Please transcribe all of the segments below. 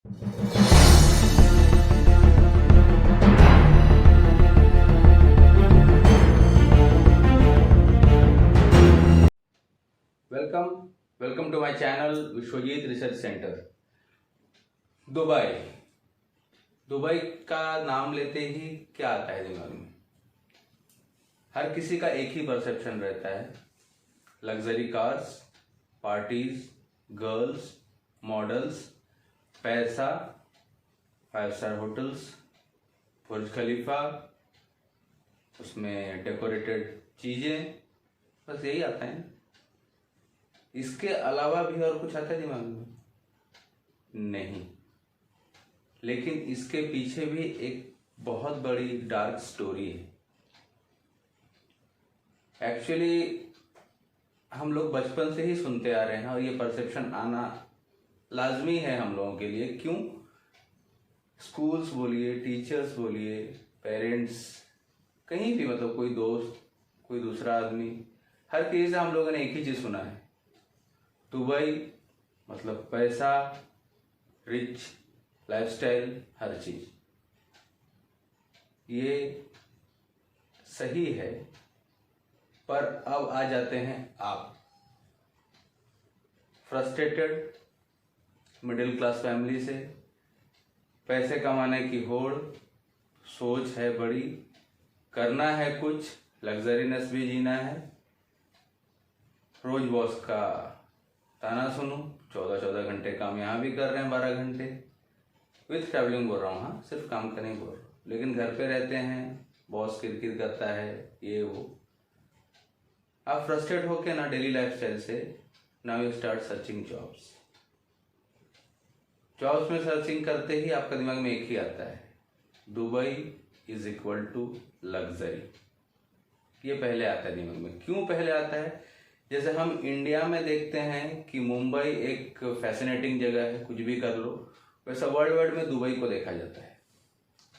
Welcome to my channel Vishwajeet research centre. Dubai का नाम लेते ही क्या आता है दिमाग में? हर किसी का एक ही परसेप्शन रहता है, luxury cars, parties, girls, models, पैसा, 5 स्टार होटल्स, बुर्ज खलीफा, उसमें डेकोरेटेड चीजें, बस यही आता है। इसके अलावा भी और कुछ आता है दिमाग में? नहीं। लेकिन इसके पीछे भी एक बहुत बड़ी डार्क स्टोरी है। एक्चुअली हम लोग बचपन से ही सुनते आ रहे हैं और ये परसेप्शन आना लाजमी है हम लोगों के लिए। क्यों? स्कूल्स बोलिए, टीचर्स बोलिए, पेरेंट्स, कहीं भी, मतलब कोई दोस्त, कोई दूसरा आदमी, हर किसी से हम लोगों ने एक ही चीज सुना है, दुबई मतलब पैसा, रिच लाइफस्टाइल, हर चीज। ये सही है, पर अब आ जाते हैं आप, फ्रस्ट्रेटेड मिडिल क्लास फैमिली से, पैसे कमाने की होड़, सोच है बड़ी, करना है कुछ, लग्जरीनेस भी जीना है, रोज बॉस का ताना सुनो, 14 घंटे काम यहाँ भी कर रहे हैं, 12 घंटे विथ ट्रैवलिंग बोल रहा हूँ, हाँ सिर्फ काम का नहीं बोल रहा हूँ। लेकिन घर पे रहते हैं, बॉस किरकिर करता है, ये वो। आप फ्रस्ट्रेट होके ना डेली लाइफस्टाइल से, now you start searching jobs में सर्चिंग करते ही आपका दिमाग में एक ही आता है, Dubai is equal to luxury. ये पहले आता है दिमाग में। क्यों पहले आता है? जैसे हम इंडिया में देखते हैं कि मुंबई एक फैसिनेटिंग जगह है, कुछ भी कर लो, वैसा वर्ल्ड वाइड में दुबई को देखा जाता है।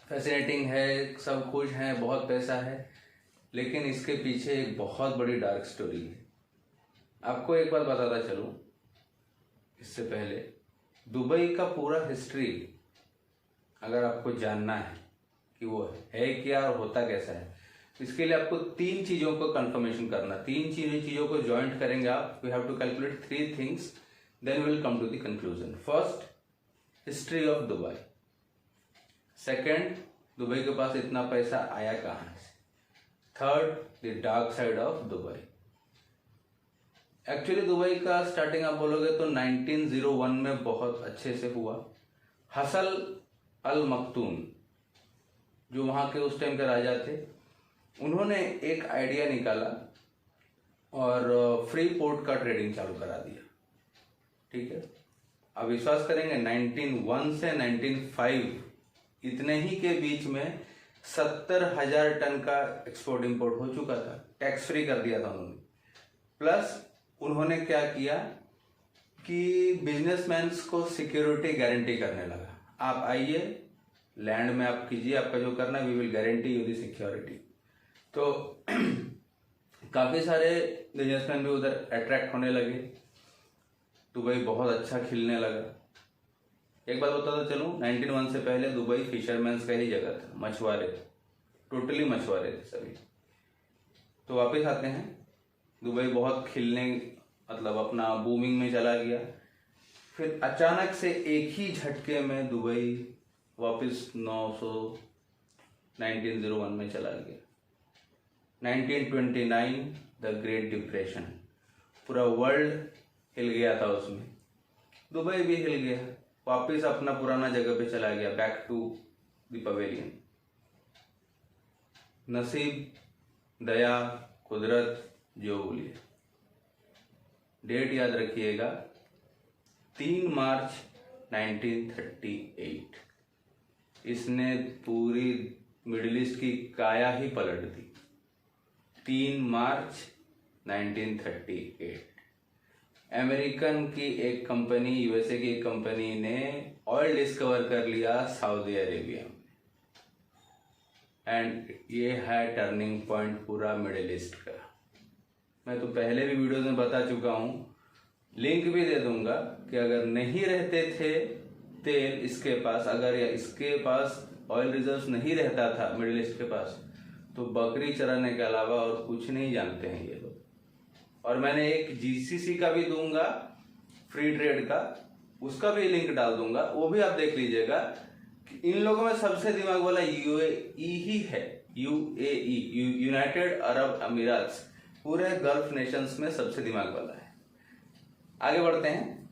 फैसिनेटिंग है, सब खुश हैं, बहुत पैसा है, लेकिन इसके पीछे एक बहुत बड़ी डार्क स्टोरी है। आपको एक बात बताता चलूं इससे पहले, दुबई का पूरा हिस्ट्री अगर आपको जानना है कि वो है क्या और होता कैसा है, इसके लिए आपको 3 चीजों को कंफर्मेशन करना, 3 चीजों को ज्वाइंट करेंगे आप। We have to calculate 3 things, then will come to the conclusion. First, history of Dubai. Second, Dubai के पास इतना पैसा आया कहां से। Third, the dark side of Dubai. Actually Dubai का स्टार्टिंग आप बोलोगे तो 1901 में बहुत अच्छे से हुआ। हसल अल मखतूम जो वहां के उस टाइम के राजा थे, उन्होंने एक आइडिया निकाला और फ्री पोर्ट का ट्रेडिंग चालू करा दिया। ठीक है, अब विश्वास करेंगे 1901 से 1905 इतने ही के बीच में 70,000 टन का एक्सपोर्ट इंपोर्ट हो चुका था, टैक्स फ्री कर दिया था उन्होंने। प्लस उन्होंने क्या किया कि बिजनेसमैन को सिक्योरिटी गारंटी करने लगा, आप आइए लैंड में आप कीजिए आपका जो करना, we will guarantee you the security. तो काफी सारे बिजनेसमैन भी उधर अट्रैक्ट होने लगे, दुबई बहुत अच्छा खिलने लगा। एक बात बताता चलूं, 1901 से पहले दुबई फिशरमैन्स का ही जगह था, मछुआरे, टोटली मछुआरे थे सभी। तो वापस आते हैं, दुबई बहुत खिलने, मतलब अपना बूमिंग में चला गया। फिर अचानक से एक ही झटके में दुबई वापस 1901 में चला गया। 1929 द ग्रेट डिप्रेशन, पूरा वर्ल्ड हिल गया था उसमें, दुबई भी हिल गया, वापस अपना पुराना जगह पे चला गया, बैक टू द पवेलियन। नसीब, दया, कुदरत, जो बोलिए। डेट याद रखिएगा, 3 मार्च 1938। इसने पूरी मिडिल ईस्ट की काया ही पलट दी। 3 मार्च 1938 अमेरिकन की एक कंपनी, यूएसए की एक कंपनी ने ऑयल डिस्कवर कर लिया सऊदी अरेबिया में, एंड ये है टर्निंग पॉइंट पूरा मिडिल ईस्ट का। मैं तो पहले भी वीडियोस में बता चुका हूँ, लिंक भी दे दूंगा कि अगर नहीं रहते थे तेल इसके पास, अगर या इसके पास ऑयल रिजर्व्स नहीं रहता था मिडिल ईस्ट के पास, तो बकरी चराने के अलावा और कुछ नहीं जानते हैं ये लोग। और मैंने एक जीसीसी का भी दूंगा, फ्री ट्रेड का, उसका भी लिंक डाल दूंगा, वो भी आप देख लीजिएगा। इन लोगों में सबसे दिमाग वाला यूएई ही है। यूएई, यूनाइटेड अरब अमीरात, पूरे गल्फ नेशंस में सबसे दिमाग वाला है। आगे बढ़ते हैं।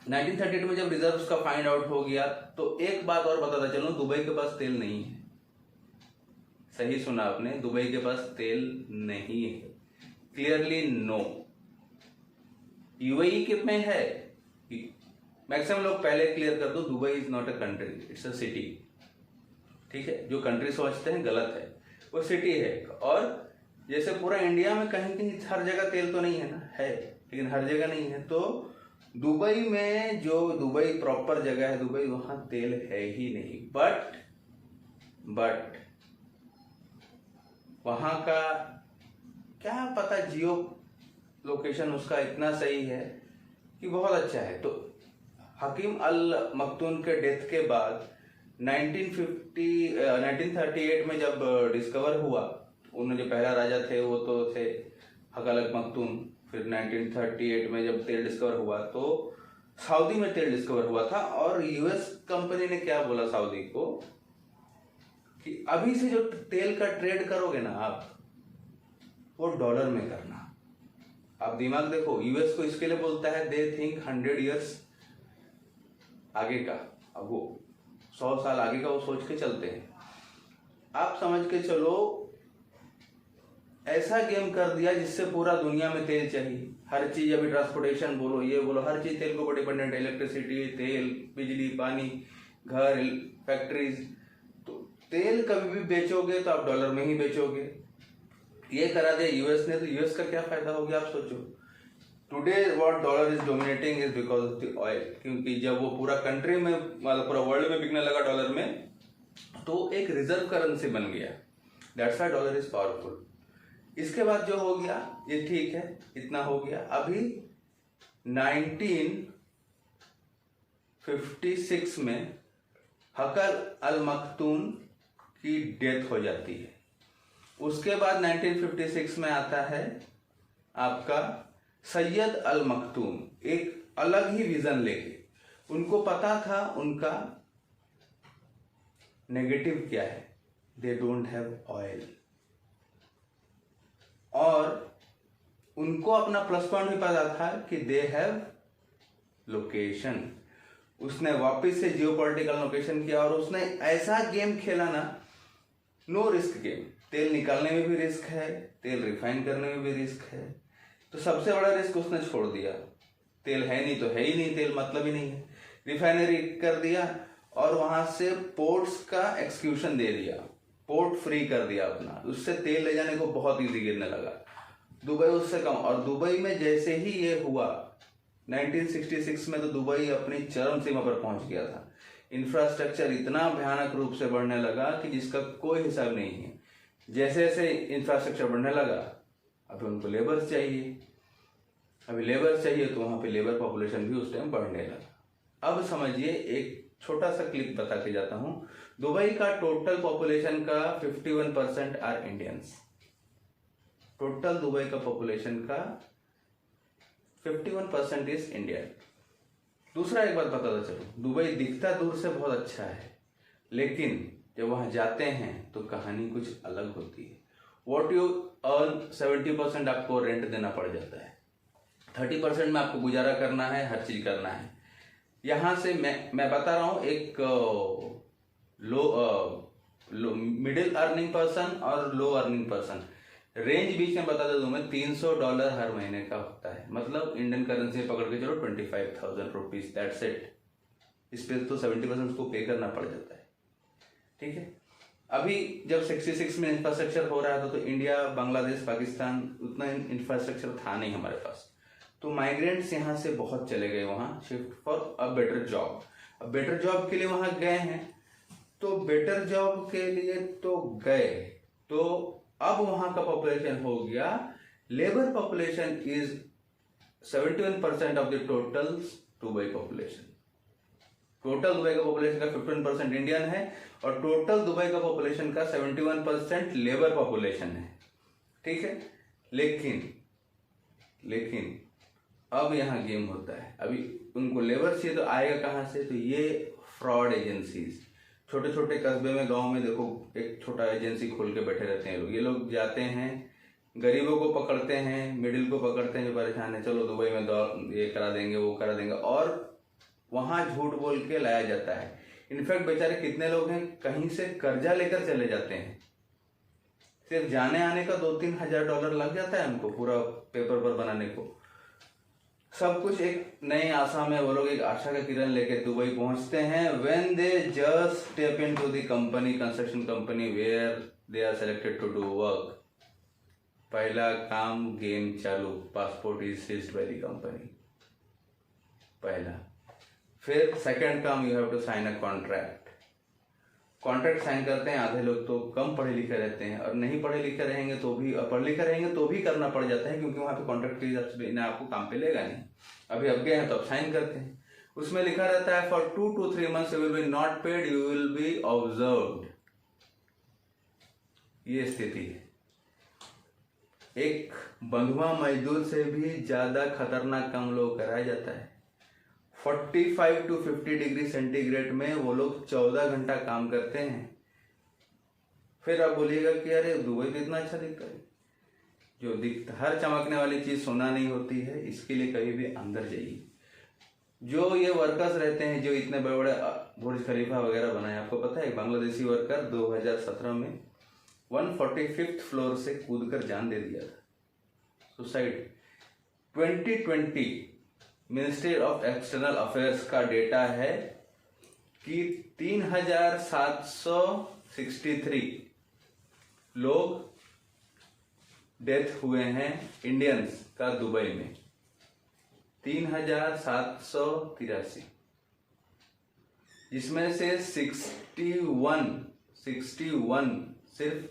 1932 में जब रिजर्व्स का फाइंड आउट हो गया, तो एक बात और बताता चलूं, दुबई के पास तेल नहीं है। सही सुना आपने, दुबई के पास तेल नहीं है। Clearly no. यूएई के में है। मैक्सिमम लोग पहले क्लियर कर दो, Dubai is not a country, it's a city. ठीक है, जो कंट्री सोचते हैं गलत है, वो सिटी है। और जैसे पूरा इंडिया में कहीं कहीं हर जगह तेल तो नहीं है ना, है, लेकिन हर जगह नहीं है। तो दुबई में, जो दुबई प्रॉपर जगह है दुबई, वहां तेल है ही नहीं। बट वहां का क्या पता, जियो लोकेशन उसका इतना सही है कि बहुत अच्छा है। तो हकीम अल मखतूम के डेथ के बाद 1938 में जब डिस्कवर हुआ, उन्होंने जो पहला राजा थे वो तो थे हक अल मखतूम। फिर 1938 में जब तेल डिस्कवर हुआ, तो सऊदी में तेल डिस्कवर हुआ था। और यूएस कंपनी ने क्या बोला सऊदी को कि अभी से जो तेल का ट्रेड करोगे ना आप, वो डॉलर में करना। आप दिमाग देखो, यूएस को इसके लिए बोलता है, दे थिंक 100 years आगे का, अब वो 100 साल आगे का वो सोच के चलते हैं। आप समझ के चलो, ऐसा गेम कर दिया जिससे पूरा दुनिया में तेल चाहिए। हर चीज, अभी ट्रांसपोर्टेशन बोलो, ये बोलो, हर चीज तेल के ऊपर डिपेंडेंट है। इलेक्ट्रिसिटी, तेल, बिजली, पानी, घर, फैक्ट्रीज। तो तेल कभी भी बेचोगे तो आप डॉलर में ही बेचोगे। ये करा दिया यूएस ने, तो यूएस का क्या फायदा हो गया आप सोचो। Today what dollar is dominating is because of the oil. क्योंकि जब वो पूरा कंट्री में, मतलब पूरा वर्ल्ड में बिकने लगा डॉलर में, तो एक रिजर्व करेंसी बन गया। That's why dollar is powerful. इसके बाद जो हो गया, ये ठीक है, इतना हो गया। अभी 1956 में हकल अल मखतूम की डेथ हो जाती है। उसके बाद 1956 में आता है आपका सैयद अल मखतूम, एक अलग ही विजन लेके। उनको पता था उनका नेगेटिव क्या है, दे डोंट हैव ऑयल। और उनको अपना प्लस पॉइंट भी पता था कि दे हैव लोकेशन। उसने वापस से जियोपॉलिटिकल लोकेशन किया, और उसने ऐसा गेम खेला ना, नो रिस्क गेम। तेल निकालने में भी रिस्क है, तेल रिफाइन करने में भी रिस्क है। तो सबसे बड़ा रिस्क उसने छोड़ दिया। तेल है नहीं तो है ही नहीं, तेल मतलब ही नहीं है। रिफाइनरी कर दिया, और वहां से पोर्ट्स का एक्सक्यूशन दे दिया, पोर्ट फ्री कर दिया अपना। उससे तेल ले जाने को बहुत इजी गिरने लगा। दुबई उससे कम। और दुबई में जैसे ही ये हुआ 1966 में, तो दुबई अपनी चरम सीमा पर पहुंच गया था। इंफ्रास्ट्रक्चर इतना भयानक रूप से बढ़ने लगा कि जिसका कोई हिसाब नहीं है। जैसे जैसे इंफ्रास्ट्रक्चर बढ़ने लगा, अभी उनको लेबर्स चाहिए। अभी लेबर चाहिए, तो वहां पे लेबर पॉपुलेशन भी उस टाइम बढ़ने लगा। अब समझिए, एक छोटा सा क्लिप बता के जाता हूं। दुबई का टोटल पॉपुलेशन का 51% आर इंडियंस। टोटल दुबई का पॉपुलेशन का 51% इज इंडियन। दूसरा एक बात बताता चलो, दुबई दिखता दूर से बहुत अच्छा है, लेकिन जब वहां जाते हैं तो कहानी कुछ अलग होती है। वॉट यू अर्न 70% आपको रेंट देना पड़ जाता है, 30% में आपको गुजारा करना है, हर चीज करना है। यहां से मैं बता रहा हूं, एक लो मिडिल अर्निंग पर्सन और लो अर्निंग पर्सन, रेंज बीच में बता दूं मैं, $300 हर महीने का होता है। मतलब इंडियन करेंसी पकड़ के चलो 25,000 रुपीज, दैट्स इट। इस पे तो 70% उसको पे करना पड़ जाता है। ठीक है, अभी जब 66 में इंफ्रास्ट्रक्चर हो रहा था, तो इंडिया, बांग्लादेश, पाकिस्तान, उतना इंफ्रास्ट्रक्चर था नहीं हमारे पास। तो माइग्रेंट्स यहाँ से बहुत चले गए वहां, shift for a better job. अब बेटर जॉब के लिए वहां गए हैं, तो बेटर जॉब के लिए तो गए, तो अब वहां का पॉपुलेशन हो गया, labour population is 71% of the total Dubai population. Total Dubai का पॉपुलेशन का 15% इंडियन है और टोटल दुबई का पॉपुलेशन का 71% लेबर पॉपुलेशन है, ठीक है। लेकिन अब यहाँ गेम होता है। अभी उनको लेबर चाहिए तो आएगा कहाँ से? तो ये फ्रॉड एजेंसीज, छोटे छोटे कस्बे में, गांव में देखो एक छोटा एजेंसी खोल के बैठे रहते हैं लोग। ये लोग जाते हैं, गरीबों को पकड़ते हैं, मिडिल को पकड़ते हैं जो परेशान है, चलो दुबई में ये करा देंगे, वो करा देंगे, और वहां झूठ बोल के लाया जाता है। इनफैक्ट बेचारे कितने लोग हैं कहीं से कर्जा लेकर चले जाते हैं, सिर्फ जाने आने का 2-3 हजार डॉलर लग जाता है उनको पूरा पेपर पर बनाने को। सब कुछ एक नई आशा में वो लोग एक आशा का किरण लेके दुबई पहुंचते हैं। When they just step into the company, construction company where they are selected to do work, पहला काम गेम चालू, passport is seized by the company, पहला। फिर सेकंड काम, you have to sign a contract. Contract sign करते हैं, आधे लोग तो कम पढ़े लिखे रहते हैं और नहीं पढ़े लिखे रहेंगे तो भी, पढ़े लिखे रहेंगे तो भी करना पड़ जाता है, क्योंकि वहाँ पे कॉन्ट्रैक्ट के हिसाब से इन्हें आपको काम पे लेगा नहीं। अभी अब गए हैं तो अब साइन करते हैं, उसमें लिखा रहता है for 2 to 3 months you will be not paid, you will be observed. ये स्थिति है। एक बंधुआ मजदूर से भी ज्यादा खतरनाक काम लोग कराया जाता है। 45 to 50 डिग्री सेंटीग्रेड में वो लोग 14 घंटा काम करते हैं। फिर आप बोलिएगा कि अरे दुबई तो इतना अच्छा दिखता है। जो दिखता, हर चमकने वाली चीज सोना नहीं होती है, इसके लिए कभी भी अंदर जाइए। जो ये वर्कर्स रहते हैं जो इतने बड़े बड़े बुर्ज खलीफा वगैरह बनाए, आपको पता है बांग्लादेशी वर्कर 2017 में 145th फ्लोर से कूदकर जान दे दिया था, suicide. 2020 ministry of external affairs का डेटा है कि 3763 लोग डेथ हुए हैं इंडियंस का दुबई में, 3783, जिसमें से 61 सिर्फ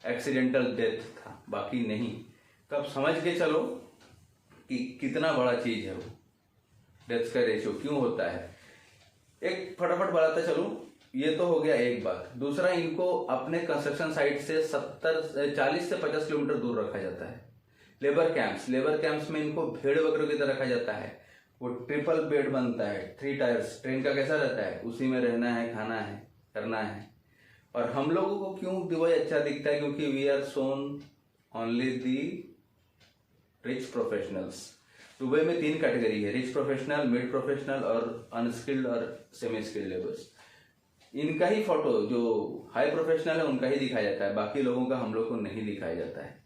एक्सीडेंटल डेथ था, बाकी नहीं। तो आप समझ के चलो कि कितना बड़ा चीज है वो डेथ का रेशियो क्यों होता है। एक फटाफट बताता चलूं, ये तो हो गया एक बात। दूसरा, इनको अपने कंस्ट्रक्शन साइट से 40 से 50 किलोमीटर दूर रखा जाता है। लेबर कैंप्स में इनको भेड़ बकरियों की तरह रखा जाता है। वो ट्रिपल बेड बनता है, 3 टायर्स, ट्रेन का कैसा रहता है, उसी में रहना है, खाना है, करना है। और हम लोगों को क्यों दुबई अच्छा दिखता है? क्योंकि we are shown only the rich professionals. Dubai में 3 कैटेगरी है, रिच प्रोफेशनल, मिड प्रोफेशनल और अनस्किल्ड और सेमी स्किल्ड लेबर्स। इनका ही फोटो, जो हाई प्रोफेशनल है उनका ही दिखाया जाता है, बाकी लोगों का हम लोग को नहीं दिखाया जाता है।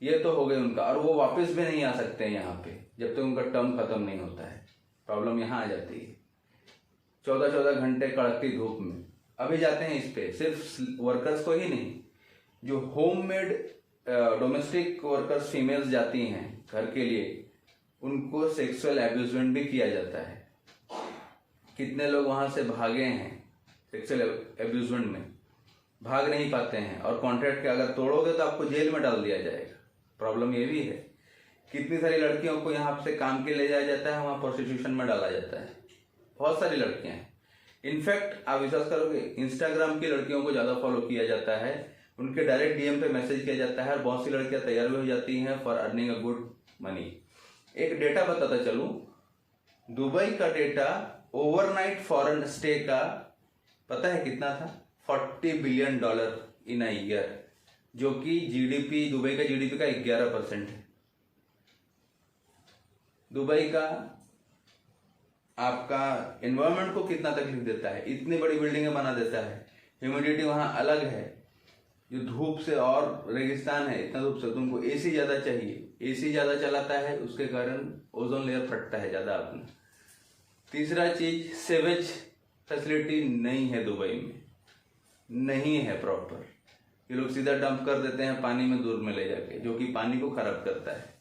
ये तो हो गए उनका, और वो वापस भी नहीं आ सकते हैं यहाँ पे जब तक उनका टर्म खत्म नहीं होता है। प्रॉब्लम यहाँ आ जाती है। 14 घंटे कड़कती धूप में अभी जाते हैं इस पे, सिर्फ वर्कर्स को ही नहीं, जो होममेड डोमेस्टिक वर्कर्स फीमेल्स जाती हैं घर के लिए, उनको सेक्सुअल एब्यूजमेंट भी किया जाता है। कितने लोग वहां से भागे हैं सेक्सुअल एब्यूजमेंट में, भाग नहीं पाते हैं, और कॉन्ट्रैक्ट के अगर तोड़ोगे तो आपको जेल में डाल दिया जाएगा। प्रॉब्लम ये भी है। कितनी सारी लड़कियों को यहाँ से काम के ले जाया जाता है, वहां प्रोस्टिट्यूशन में डाला जाता है। बहुत सारी लड़कियां हैं। इनफैक्ट आप विश्वास करोगे, इंस्टाग्राम की लड़कियों को ज्यादा फॉलो किया जाता है, उनके डायरेक्ट डीएम पे मैसेज किया जाता है, और बहुत सी लड़कियां तैयार भी हो जाती हैं for earning a good money. एक डेटा बताता चलूं, दुबई का डेटा ओवरनाइट फॉरेन स्टे का पता है कितना था? $40 बिलियन इन अ ईयर, जो कि जीडीपी, दुबई का जीडीपी का 11% है। दुबई का आपका एनवायरनमेंट को कितना तकलीफ देता है, इतनी बड़ी बिल्डिंगें बना देता है, ह्यूमिडिटी वहां अलग है, जो धूप से, और रेगिस्तान है, इतना धूप से तुमको एसी ज्यादा चाहिए, एसी ज्यादा चलाता है, उसके कारण ओजोन लेयर फटता है ज्यादा अपना। तीसरा चीज, सेवेज फैसिलिटी नहीं है दुबई में, नहीं है प्रॉपर। ये लोग सीधा डंप कर देते हैं पानी में दूर में ले जाके, जो कि पानी को खराब करता है।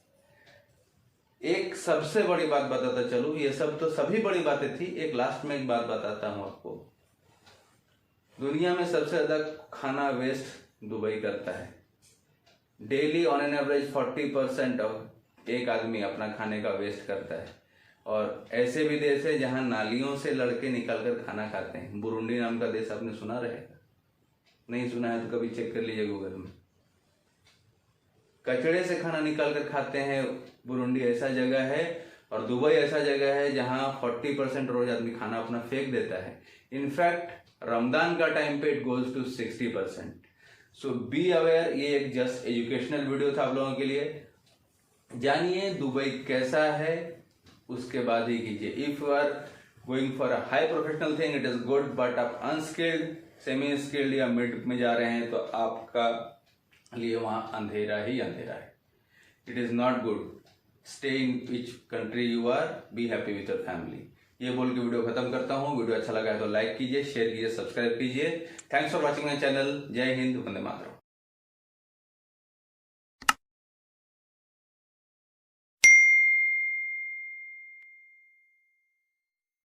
एक सबसे बड़ी बात बताता चलूं, ये सब तो सभी बड़ी बातें थी, एक लास्ट में एक बात बताता हूं आपको। दुनिया में सबसे ज्यादा खाना वेस्ट दुबई करता है। Daily on an average 40% of एक आदमी अपना खाने का वेस्ट करता है। और ऐसे भी देश है जहां नालियों से लड़के निकलकर खाना खाते हैं। बुरुंडी नाम का देश आपने सुना रहेगा, नहीं सुना है तो कभी चेक कर लीजिए गूगल में। कचड़े से खाना निकाल कर खाते हैं। बुरुंडी ऐसा जगह है और दुबई ऐसा जगह है जहां 40% रोज आदमी खाना अपना फेंक देता है। इनफैक्ट रमजान का टाइम पे it goes to 60%। So be aware. ये एक जस्ट एजुकेशनल वीडियो था आप लोगों के लिए। जानिए दुबई कैसा है, उसके बाद ही कीजिए। If you are going for a high professional thing it is good, but आप अनस्किल्ड, सेमी स्किल्ड या मिड में जा रहे हैं तो आपका लिए वहां अंधेरा ही अंधेरा है। It is not good. Stay in which country you are, be happy with your family. ये बोल के वीडियो खत्म करता हूँ। वीडियो अच्छा लगा है तो लाइक कीजिए, शेयर कीजिए, सब्सक्राइब कीजिए। Thanks for watching my channel. जय हिंद, वंदे मातरम।